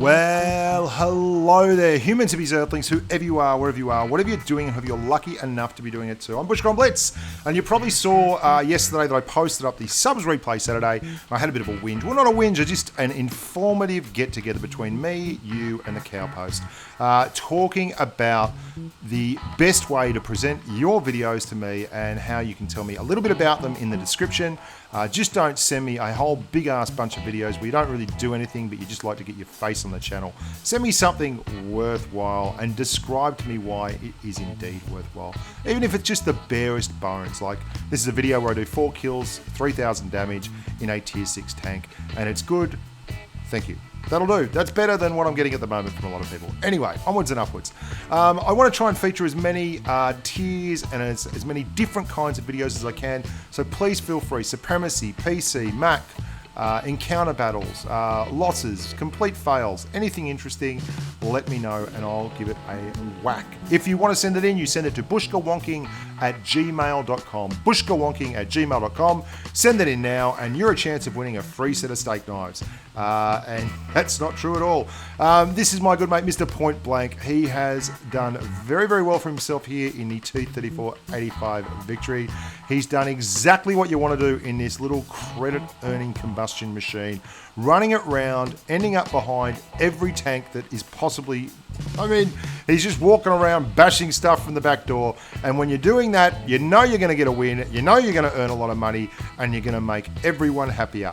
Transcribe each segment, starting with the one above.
Well, hello there, humans, hippies, earthlings, whoever you are, wherever you are, whatever you're doing, and if you're lucky enough to be doing it too. I'm Bushka on Blitz, and you probably saw yesterday that I posted up the subs replay Saturday. I had a bit of a whinge. Well, not a whinge, just an informative get-together between me, you, and the cow post, talking about the best way to present your videos to me and how you can tell me a little bit about them in the description. Just don't send me a whole big ass bunch of videos where you don't really do anything, but you just like to get your face on the channel. Send me something worthwhile and describe to me why it is indeed worthwhile. Even if it's just the barest bones. Like, this is a video where I do 4 kills, 3,000 damage in a tier 6 tank, and it's good. Thank you. That'll do. That's better than what I'm getting at the moment from a lot of people. Anyway, onwards and upwards. I want to try and feature as many tiers and as many different kinds of videos as I can. So please feel free. Supremacy, PC, Mac, encounter battles, losses, complete fails, anything interesting, let me know and I'll give it a whack. If you want to send it in, you send it to bushkawonking@gmail.com. bushkawonking@gmail.com. Send it in now and you're a chance of winning a free set of steak knives. And that's not true at all. This is my good mate, Mr. Point Blank. He has done very, very well for himself here in the T3485 victory. He's done exactly what you want to do in this little credit earning combustion machine, running it round, ending up behind every tank that is possibly, he's just walking around bashing stuff from the back door. And when you're doing that, you know you're going to get a win, you know you're going to earn a lot of money, and you're going to make everyone happier.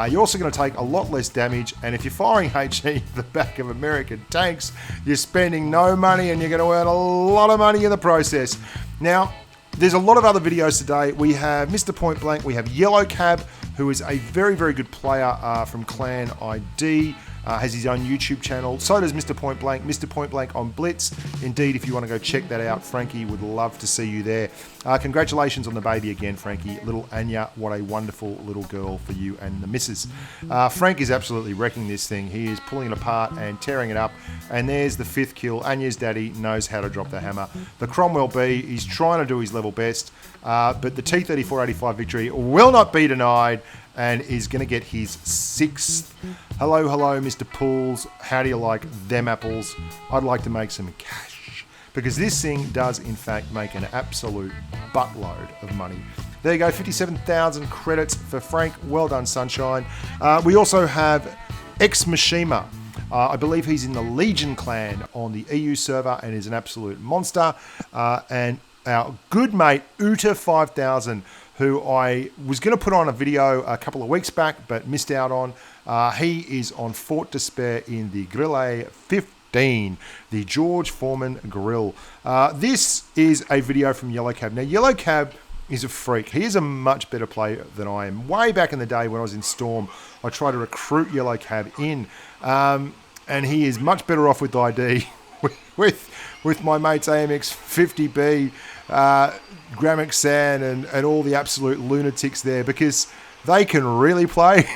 You're also going to take a lot less damage, and if you're firing HE to the back of American tanks, you're spending no money and you're going to earn a lot of money in the process. Now, there's a lot of other videos today. We have Mr. Point Blank, we have Yellow Cab, who is a very, very good player from Clan ID. Has his own YouTube channel. So does Mr. Point Blank. Mr. Point Blank on Blitz. Indeed, if you want to go check that out, Frankie would love to see you there. Congratulations on the baby again, Frankie. Little Anya, what a wonderful little girl for you and the missus. Frank is absolutely wrecking this thing. He is pulling it apart and tearing it up. And there's the 5th kill. Anya's daddy knows how to drop the hammer. The Cromwell B, he's trying to do his level best. But the T3485 victory will not be denied, and is going to get his 6th. Hello, Mr. Pools. How do you like them apples? I'd like to make some cash, because this thing does, in fact, make an absolute buttload of money. There you go, 57,000 credits for Frank. Well done, Sunshine. We also have Ex Mishima. I believe he's in the Legion clan on the EU server and is an absolute monster. And our good mate, Uta5000, who I was going to put on a video a couple of weeks back, but missed out on. He is on Fort Despair in the Grille 15, the George Foreman Grill. This is a video from Yellow Cab. Now, Yellow Cab is a freak. He is a much better player than I am. Way back in the day when I was in Storm, I tried to recruit Yellow Cab in, and he is much better off with ID with my mates AMX 50B, Gramek San, and all the absolute lunatics there, because they can really play.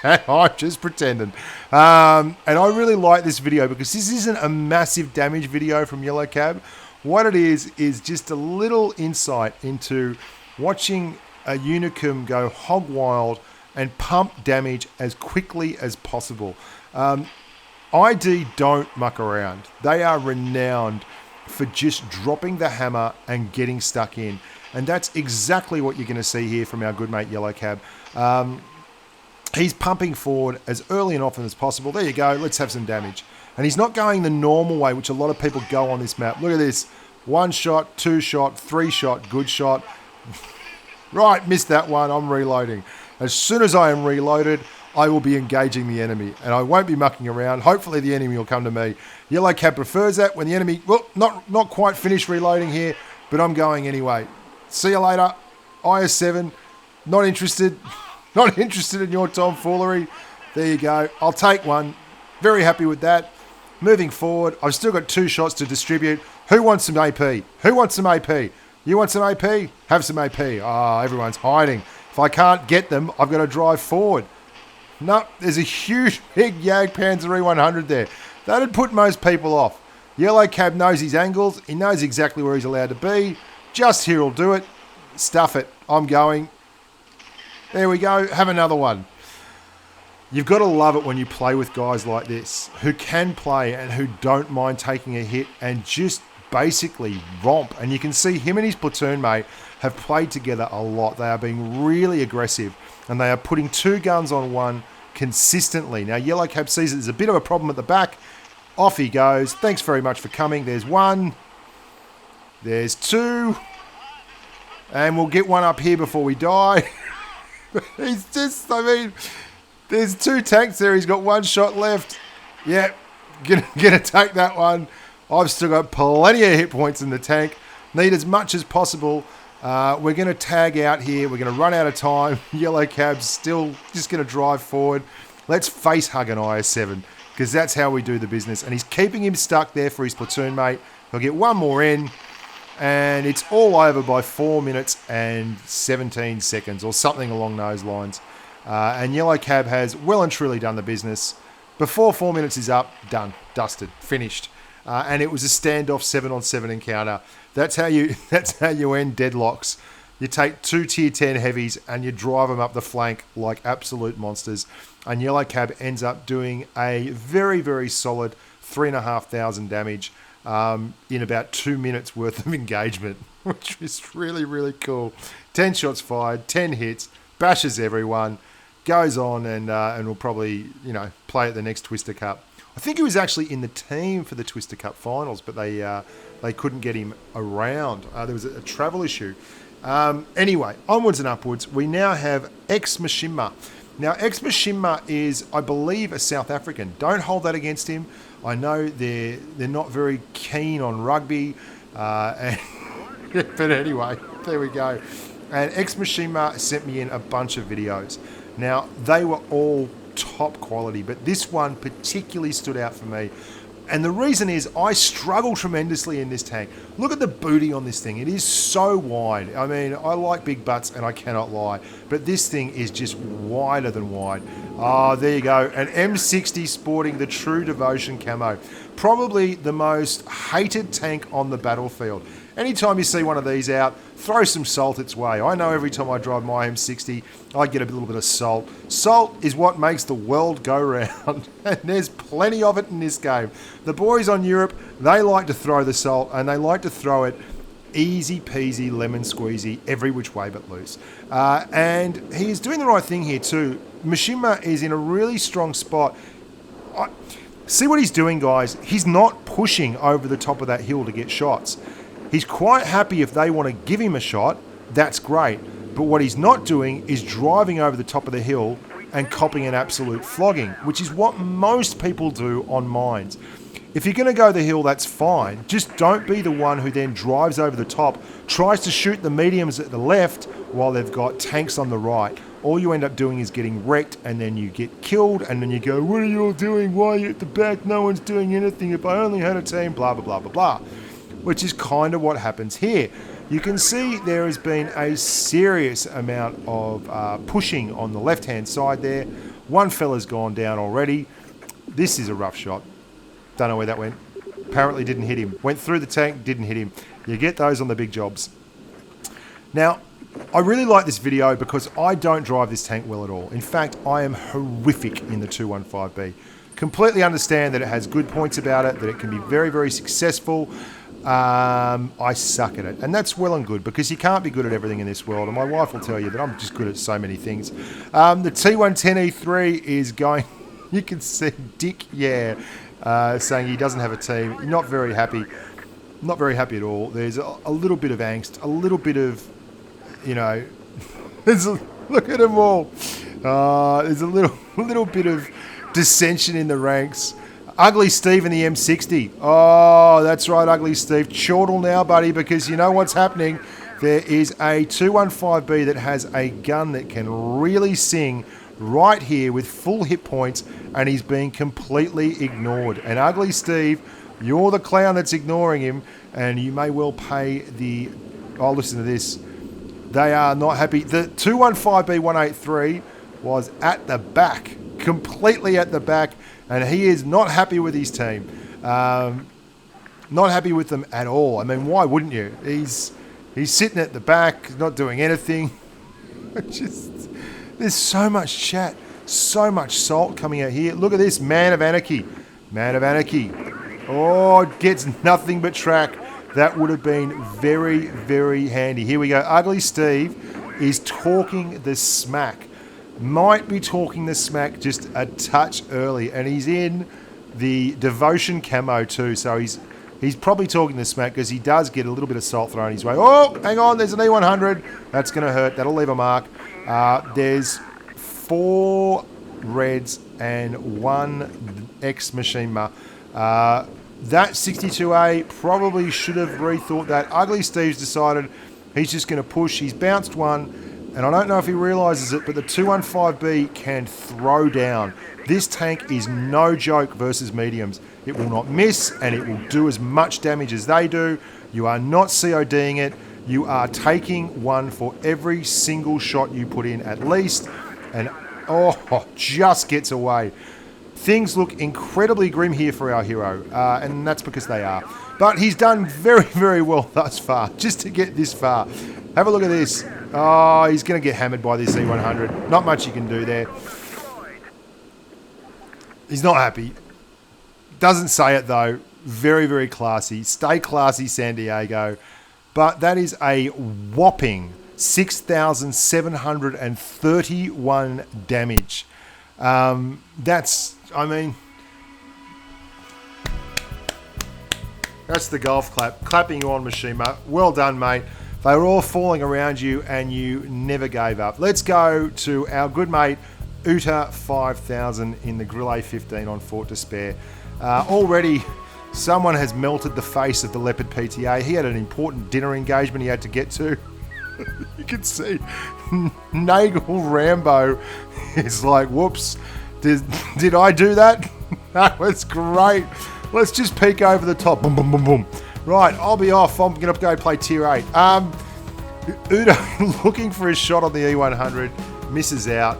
And I'm just pretending. And I really like this video because this isn't a massive damage video from Yellow Cab. What it is just a little insight into watching a Unicum go hog wild and pump damage as quickly as possible. ID don't muck around. They are renowned for just dropping the hammer and getting stuck in. And that's exactly what you're going to see here from our good mate Yellow Cab. He's pumping forward as early and often as possible. There you go. Let's have some damage. And he's not going the normal way, which a lot of people go on this map. Look at this. 1 shot, 2 shot, 3 shot, good shot. Right, missed that one. I'm reloading. As soon as I am reloaded, I will be engaging the enemy, and I won't be mucking around. Hopefully the enemy will come to me. Yellow Cab prefers that when the enemy, well, not quite finished reloading here, but I'm going anyway. See you later. IS7, not interested. Not interested in your tomfoolery. There you go. I'll take one. Very happy with that. Moving forward, I've still got 2 shots to distribute. Who wants some AP? Who wants some AP? You want some AP? Have some AP. Ah, everyone's hiding. If I can't get them, I've got to drive forward. No, there's a huge, big Jag Panzer E100 there. That'd put most people off. Yellow Cab knows his angles. He knows exactly where he's allowed to be. Just here will do it. Stuff it. I'm going. There we go. Have another one. You've got to love it when you play with guys like this who can play and who don't mind taking a hit and just basically romp. And you can see him and his platoon mate have played together a lot. They are being really aggressive and they are putting 2 guns on one consistently. Now, Yellow Cab sees there's a bit of a problem at the back. Off he goes. Thanks very much for coming. There's 1. There's 2. And we'll get one up here before we die. He's just, I mean, there's 2 tanks there. He's got 1 shot left. Yep, gonna take that one. I've still got plenty of hit points in the tank. Need as much as possible. We're going to tag out here. We're going to run out of time. Yellow Cab's still just going to drive forward. Let's face hug an IS-7 because that's how we do the business. And he's keeping him stuck there for his platoon mate. He'll get 1 more in. And it's all over by 4 minutes and 17 seconds or something along those lines. And Yellow Cab has well and truly done the business. Before 4 minutes is up, done, dusted, finished. And it was a standoff 7-on-7 encounter. That's how you end deadlocks. You take 2 tier 10 heavies and you drive them up the flank like absolute monsters. And Yellow Cab ends up doing a very, very solid 3,500 damage in about 2 minutes worth of engagement, which is really, really cool. 10 shots fired, 10 hits, bashes everyone, goes on and will probably, play at the next Twister Cup. I think he was actually in the team for the Twister Cup finals, but they couldn't get him around. There was a travel issue. Anyway, onwards and upwards, we now have Ex Mashima. Now, Ex Mashima is, I believe, a South African. Don't hold that against him. I know they're not very keen on rugby. But anyway, there we go. And Ex Mashima sent me in a bunch of videos. Now, they were all top quality, but this one particularly stood out for me. And the reason is I struggle tremendously in this tank. Look at the booty on this thing. It is so wide. I mean, I like big butts and I cannot lie, but this thing is just wider than wide. Oh, there you go. An M60 sporting the True Devotion camo. Probably the most hated tank on the battlefield. Anytime you see one of these out, throw some salt its way. I know every time I drive my M60, I get a little bit of salt. Salt is what makes the world go round, and there's plenty of it in this game. The boys on Europe, they like to throw the salt, and they like to throw it easy peasy, lemon squeezy, every which way but loose. And he is doing the right thing here too. Mashima is in a really strong spot. See what he's doing, guys? He's not pushing over the top of that hill to get shots. He's quite happy if they want to give him a shot, that's great. But what he's not doing is driving over the top of the hill and copping an absolute flogging, which is what most people do on mines. If you're going to go the hill, that's fine. Just don't be the one who then drives over the top, tries to shoot the mediums at the left while they've got tanks on the right. All you end up doing is getting wrecked, and then you get killed, and then you go, what are you all doing? Why are you at the back? No one's doing anything. If I only had a team, blah, blah, blah, blah, blah. Which is kind of what happens here. You can see there has been a serious amount of pushing on the left-hand side there. One fella's gone down already. This is a rough shot. Don't know where that went. Apparently didn't hit him. Went through the tank, didn't hit him. You get those on the big jobs. Now, I really like this video because I don't drive this tank well at all. In fact, I am horrific in the 215B. Completely understand that it has good points about it, that it can be very, very successful. I suck at it, and that's well and good because you can't be good at everything in this world, and my wife will tell you that I'm just good at so many things. The T110E3 is going, you can see Dick saying he doesn't have a team. Not very happy at all. There's a little bit of angst, a little bit of, look at them all. There's a little bit of dissension in the ranks. Ugly Steve in the M60. Oh, that's right, Ugly Steve. Chortle now, buddy, because you know what's happening. There is a 215B that has a gun that can really sing right here with full hit points, and he's being completely ignored. And Ugly Steve, you're the clown that's ignoring him, and you may well pay the... Oh, listen to this. They are not happy. The 215B183 was at the back, completely at the back, and he is not happy with his team. Not happy with them at all. I mean, why wouldn't you? He's sitting at the back, not doing anything. There's so much chat. So much salt coming out here. Look at this, Man of Anarchy. Man of Anarchy. Oh, it gets nothing but track. That would have been very, very handy. Here we go. Ugly Steve is talking the smack. Might be talking the smack just a touch early. And he's in the Devotion camo too. So he's probably talking the smack because he does get a little bit of salt thrown his way. Oh, hang on. There's an E100. That's going to hurt. That'll leave a mark. There's 4 reds and 1 ex-Machima. That 62A probably should have rethought that. Ugly Steve's decided he's just going to push. He's bounced one, and I don't know if he realises it, but the 215B can throw down. This tank is no joke versus mediums. It will not miss, and it will do as much damage as they do. You are not CODing it. You are taking one for every single shot you put in at least, and just gets away. Things look incredibly grim here for our hero, and that's because they are. But he's done very, very well thus far, just to get this far. Have a look at this. Oh, he's going to get hammered by this E100. Not much you can do there. He's not happy. Doesn't say it, though. Very, very classy. Stay classy, San Diego. But that is a whopping 6,731 damage. That's the golf clap. Clapping you on, Machima. Well done, mate. They were all falling around you and you never gave up. Let's go to our good mate, Uta 5000 in the Grill A15 on Fort Despair. Already, someone has melted the face of the Leopard PTA. He had an important dinner engagement he had to get to. You can see Nagel Rambo is like, whoops, did I do that? That was great. Let's just peek over the top. Boom, boom, boom, boom. Right, I'll be off. I'm going to go play Tier 8. Uda looking for his shot on the E100. Misses out.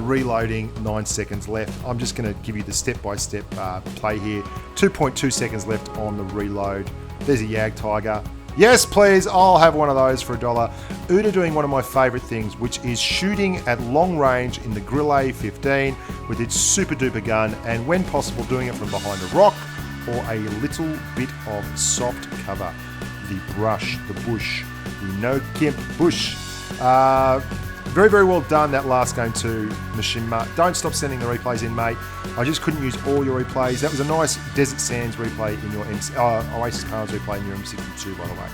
Reloading, 9 seconds left. I'm just going to give you the step-by-step play here. 2.2 seconds left on the reload. There's a Yag Tiger. Yes, please. I'll have one of those for $1. Uda doing one of my favourite things, which is shooting at long range in the Grill A15 with its super duper gun, and when possible, doing it from behind a rock or a little bit of soft cover. The brush, the bush, the no gimp bush. Very, very well done that last game too, Machima. Don't stop sending the replays in, mate. I just couldn't use all your replays. That was a nice Desert Sands replay in your Oasis Palms replay in your M62, by the way.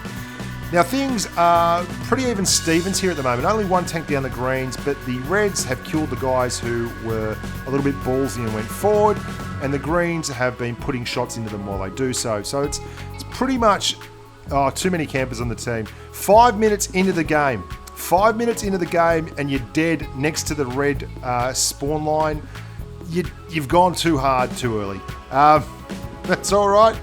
Now, things are pretty even Stevens here at the moment. Only 1 tank down the greens, but the Reds have killed the guys who were a little bit ballsy and went forward, and the Greens have been putting shots into them while they do so. So it's pretty much too many campers on the team. 5 minutes into the game. 5 minutes into the game and you're dead next to the red spawn line. You've gone too hard too early. That's all right.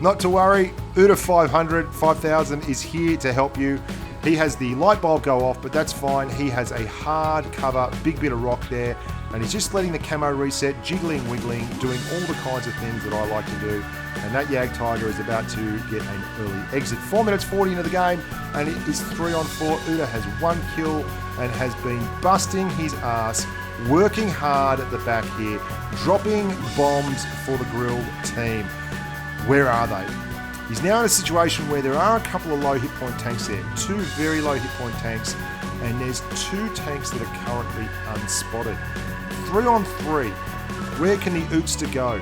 Not to worry. Uda 5000 is here to help you. He has the light bulb go off, but that's fine. He has a hard cover, big bit of rock there, and he's just letting the camo reset, jiggling, wiggling, doing all the kinds of things that I like to do. And that Yag Tiger is about to get an early exit. 4 minutes 40 into the game, and it is 3-on-4. Uda has 1 kill and has been busting his ass, working hard at the back here, dropping bombs for the Grill team. Where are they? He's now in a situation where there are a couple of low hit point tanks there. 2 very low hit point tanks, and there's 2 tanks that are currently unspotted. 3-on-3. Where can the Ootster go?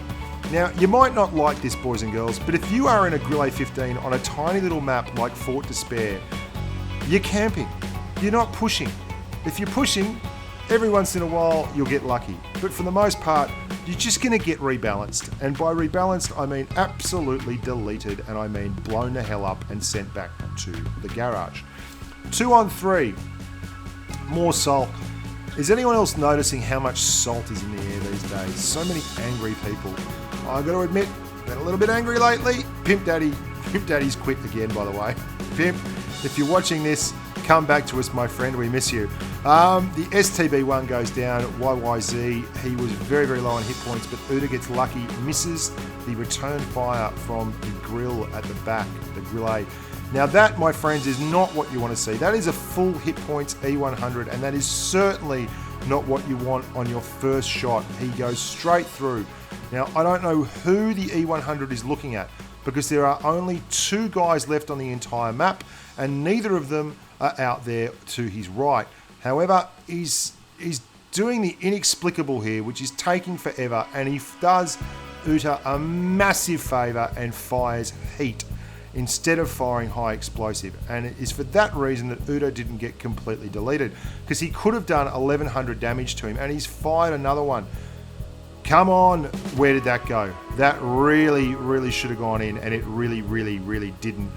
Now, you might not like this, boys and girls, but if you are in a Grill A15 on a tiny little map like Fort Despair, you're camping. You're not pushing. If you're pushing, every once in a while, you'll get lucky. But for the most part, you're just going to get rebalanced. And by rebalanced, I mean absolutely deleted, and I mean blown the hell up and sent back to the garage. 2-on-3. More salt. Is anyone else noticing how much salt is in the air these days? So many angry people. I've got to admit, been a little bit angry lately. Pimp Daddy's quit again, by the way. Pimp, if you're watching this, come back to us, my friend. We miss you. The STB1 goes down. YYZ, he was very, very low on hit points, but Uda gets lucky, misses the return fire from the Grill at the back, the Grill A. Now that, my friends, is not what you want to see. That is a full hit points E100, and that is certainly not what you want on your first shot. He goes straight through. Now, I don't know who the E100 is looking at, because there are only 2 guys left on the entire map, and neither of them are out there to his right. However, he's doing the inexplicable here, which is taking forever, and he does Uta a massive favour and fires heat instead of firing high explosive. And it is for that reason that Uta didn't get completely deleted, because he could have done 1100 damage to him, and he's fired another one. Come on, where did that go? That really, really should have gone in, and it really, really, really didn't.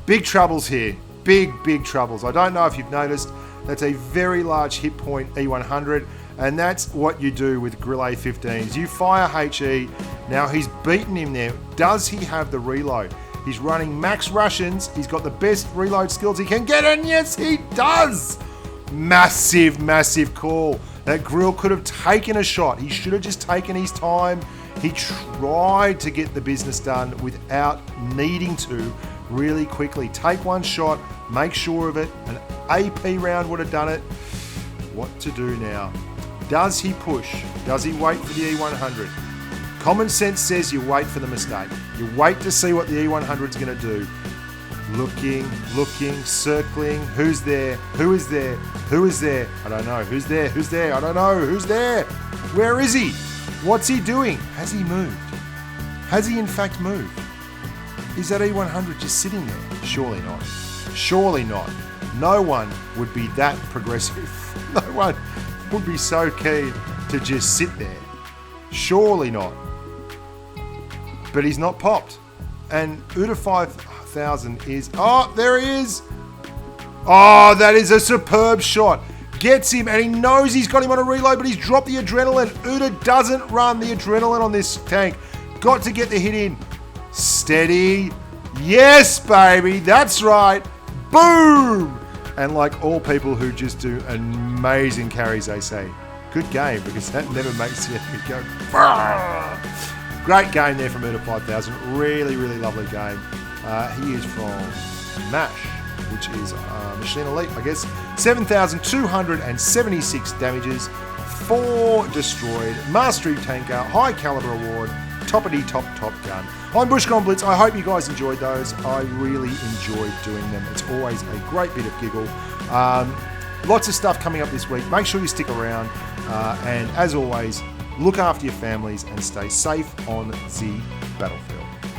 Big troubles here. Big troubles. I don't know if you've noticed, that's a very large hit point E100, and that's what you do with Grill A15s. You fire HE. Now he's beaten him there. Does he have the reload? He's running max Russians. He's got the best reload skills he can get, and yes, he does! Massive call. That Grill could have taken a shot. He should have just taken his time. He tried to get the business done without needing to really quickly. Take one shot, make sure of it. An AP round would have done it. What to do now? Does he push? Does he wait for the E100? Common sense says you wait for the mistake. You wait to see what the E100 is going to do. Looking, circling. Who's there? Who is there? Who is there? I don't know. Who's there? Who's there? I don't know. Who's there? Where is he? What's he doing? Has he moved? Has he in fact moved? Is that E100 just sitting there? Surely not. Surely not. No one would be that progressive. No one would be so keen to just sit there. Surely not. But he's not popped. And Uta 5000 is... Oh, there he is! Oh, that is a superb shot. Gets him, and he knows he's got him on a reload, but he's dropped the adrenaline. Uta doesn't run the adrenaline on this tank. Got to get the hit in. Steady. Yes, baby. That's right. Boom! And like all people who just do amazing carries, they say, good game, because that never makes the enemy go... Great game there from Uta 5000. Really lovely game. He is from MASH, which is Machine Elite, I guess. 7,276 damages, 4 destroyed, Mastery Tanker, High Caliber Award, toppity top gun. I'm Bushka on Blitz. I hope you guys enjoyed those. I really enjoyed doing them. It's always a great bit of giggle. Lots of stuff coming up this week. Make sure you stick around. And as always, look after your families and stay safe on the battlefield.